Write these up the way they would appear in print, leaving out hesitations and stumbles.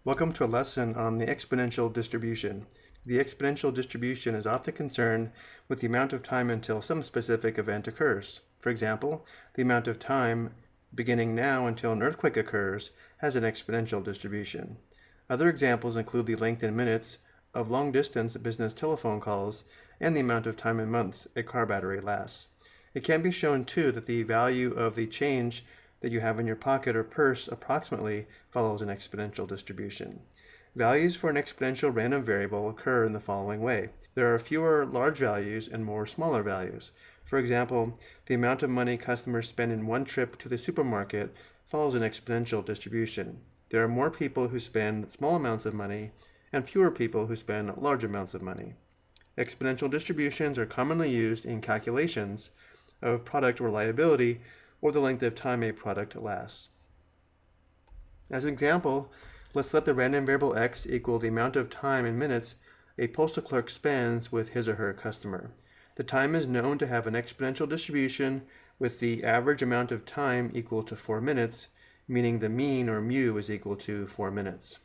Welcome to a lesson on the exponential distribution. The exponential distribution is often concerned with the amount of time until some specific event occurs. For example, the amount of time beginning now until an earthquake occurs has an exponential distribution. Other examples include the length in minutes of long-distance business telephone calls and the amount of time in months a car battery lasts. It can be shown too that the value of the change that you have in your pocket or purse approximately follows an exponential distribution. Values for an exponential random variable occur in the following way. There are fewer large values and more smaller values. For example, the amount of money customers spend in one trip to the supermarket follows an exponential distribution. There are more people who spend small amounts of money and fewer people who spend large amounts of money. Exponential distributions are commonly used in calculations of product reliability or the length of time a product lasts. As an example, let's let the random variable x equal the amount of time in minutes a postal clerk spends with his or her customer. The time is known to have an exponential distribution with the average amount of time equal to 4 minutes, meaning the mean or mu is equal to 4 minutes.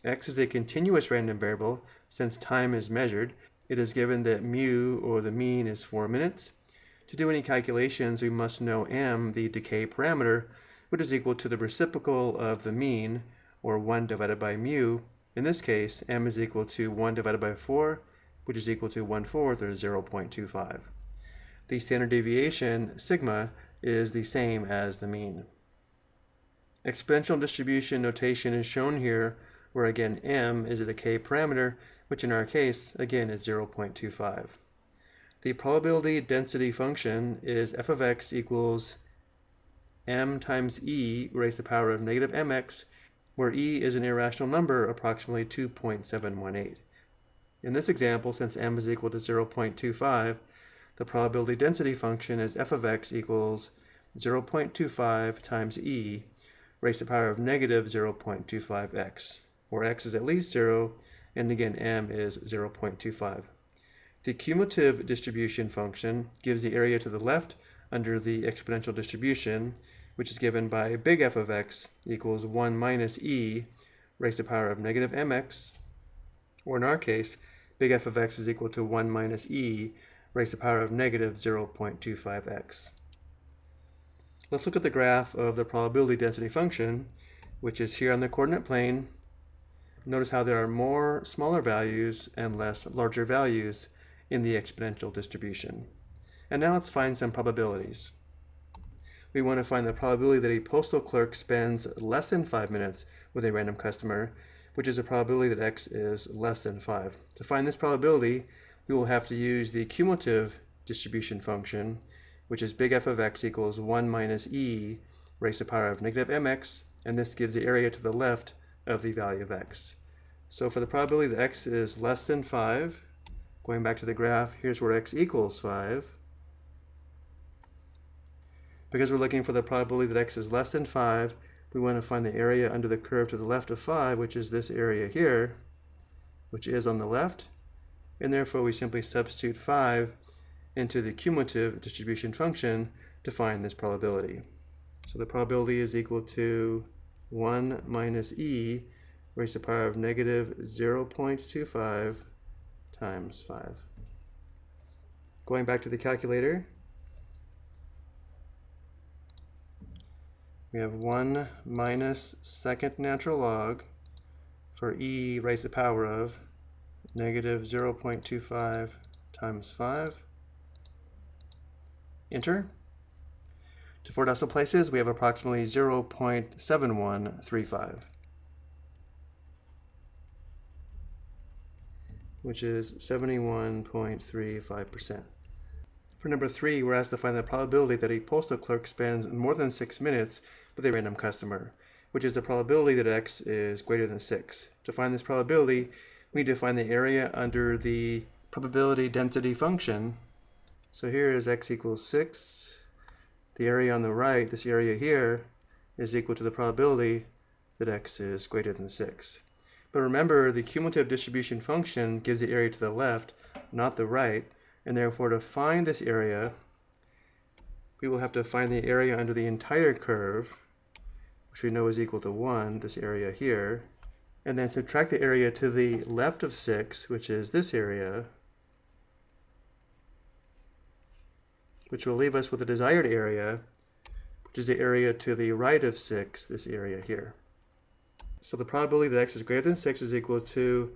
X is a continuous random variable. Since time is measured, it is given that mu, or the mean, is 4 minutes. To do any calculations, we must know m, the decay parameter, which is equal to the reciprocal of the mean, or 1 divided by mu. In this case, m is equal to 1 divided by 4, which is equal to 1/4, or 0.25. The standard deviation, sigma, is the same as the mean. Exponential distribution notation is shown here, where again m is a decay parameter, which in our case, again, is 0.25. The probability density function is f of x equals m times e raised to the power of negative mx, where e is an irrational number, approximately 2.718. In this example, since m is equal to 0.25, the probability density function is f of x equals 0.25 times e raised to the power of negative 0.25x, where x is at least 0, and again m is 0.25. The cumulative distribution function gives the area to the left under the exponential distribution, which is given by big F of x equals 1 minus e raised to the power of negative mx, or in our case, big F of x is equal to 1 minus e raised to the power of negative 0.25x. Let's look at the graph of the probability density function, which is here on the coordinate plane. Notice how there are more smaller values and less larger values in the exponential distribution. And now let's find some probabilities. We want to find the probability that a postal clerk spends less than 5 minutes with a random customer, which is a probability that x is less than 5. To find this probability, we will have to use the cumulative distribution function, which is big F of x equals 1 minus e raised to the power of negative mx, and this gives the area to the left of the value of x. So for the probability that x is less than 5, going back to the graph, here's where x equals 5. Because we're looking for the probability that x is less than 5, we want to find the area under the curve to the left of 5, which is this area here, which is on the left, and therefore we simply substitute 5 into the cumulative distribution function to find this probability. So the probability is equal to 1 minus e raised to the power of negative 0.25 times 5. Going back to the calculator, we have 1 minus second natural log for e raised to the power of negative 0.25 times 5. Enter. To 4 decimal places, we have approximately 0.7135. which is 71.35%. For number 3, we're asked to find the probability that a postal clerk spends more than 6 minutes with a random customer, which is the probability that x is greater than 6. To find this probability, we need to find the area under the probability density function. So here is x equals 6. The area on the right, this area here, is equal to the probability that x is greater than 6. But remember, the cumulative distribution function gives the area to the left, not the right, and therefore to find this area, we will have to find the area under the entire curve, which we know is equal to 1, this area here, and then subtract the area to the left of 6, which is this area, which will leave us with the desired area, which is the area to the right of 6, this area here. So the probability that x is greater than 6 is equal to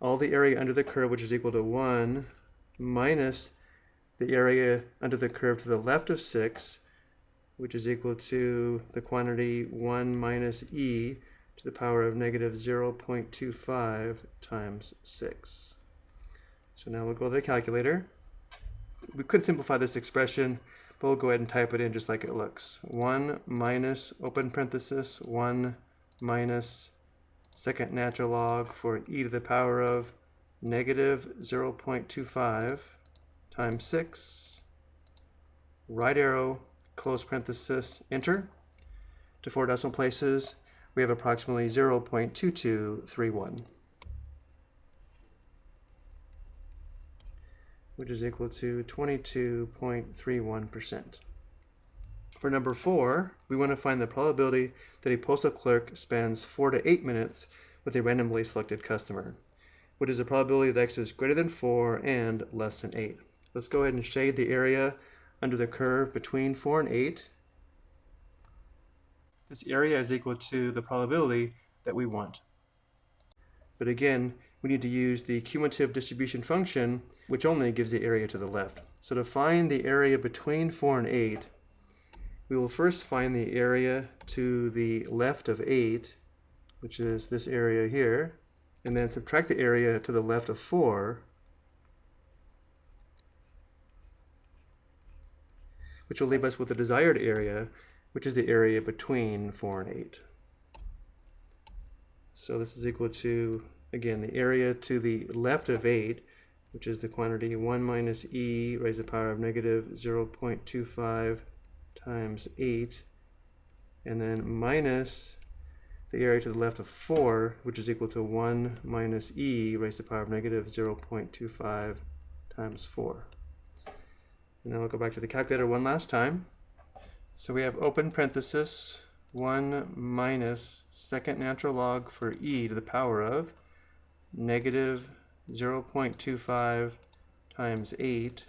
all the area under the curve, which is equal to 1, minus the area under the curve to the left of 6, which is equal to the quantity 1 minus e to the power of negative 0.25 times 6. So now we'll go to the calculator. We could simplify this expression, but we'll go ahead and type it in just like it looks. 1 minus, open parenthesis, 1 minus second natural log for e to the power of negative 0.25 times 6, right arrow, close parenthesis, enter. To 4 decimal places, we have approximately 0.2231, which is equal to 22.31%. For number 4, we want to find the probability that a postal clerk spends 4 to 8 minutes with a randomly selected customer, which is a probability that x is greater than 4 and less than 8. Let's go ahead and shade the area under the curve between 4 and 8. This area is equal to the probability that we want. But again, we need to use the cumulative distribution function, which only gives the area to the left. So to find the area between 4 and 8, we will first find the area to the left of 8, which is this area here, and then subtract the area to the left of 4, which will leave us with the desired area, which is the area between 4 and 8. So this is equal to, again, the area to the left of 8, which is the quantity 1 minus e raised to the power of negative 0.25 times 8, and then minus the area to the left of 4, which is equal to 1 minus e raised to the power of negative 0.25 times 4. And now we'll go back to the calculator one last time. So we have open parenthesis 1 minus second natural log for e to the power of negative 0.25 times 8,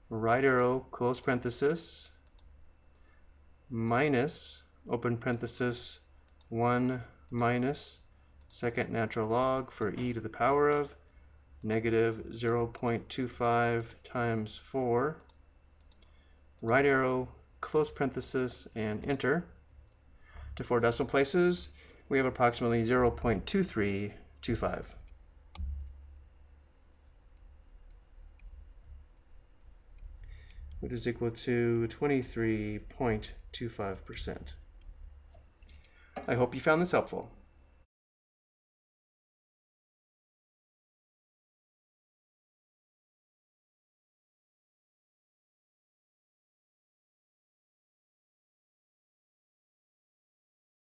right arrow, close parenthesis, minus, open parenthesis, 1 minus second natural log for e to the power of negative 0.25 times 4, right arrow, close parenthesis, and enter. To 4 decimal places, we have approximately 0.2325. Which is equal to 23.25%. I hope you found this helpful.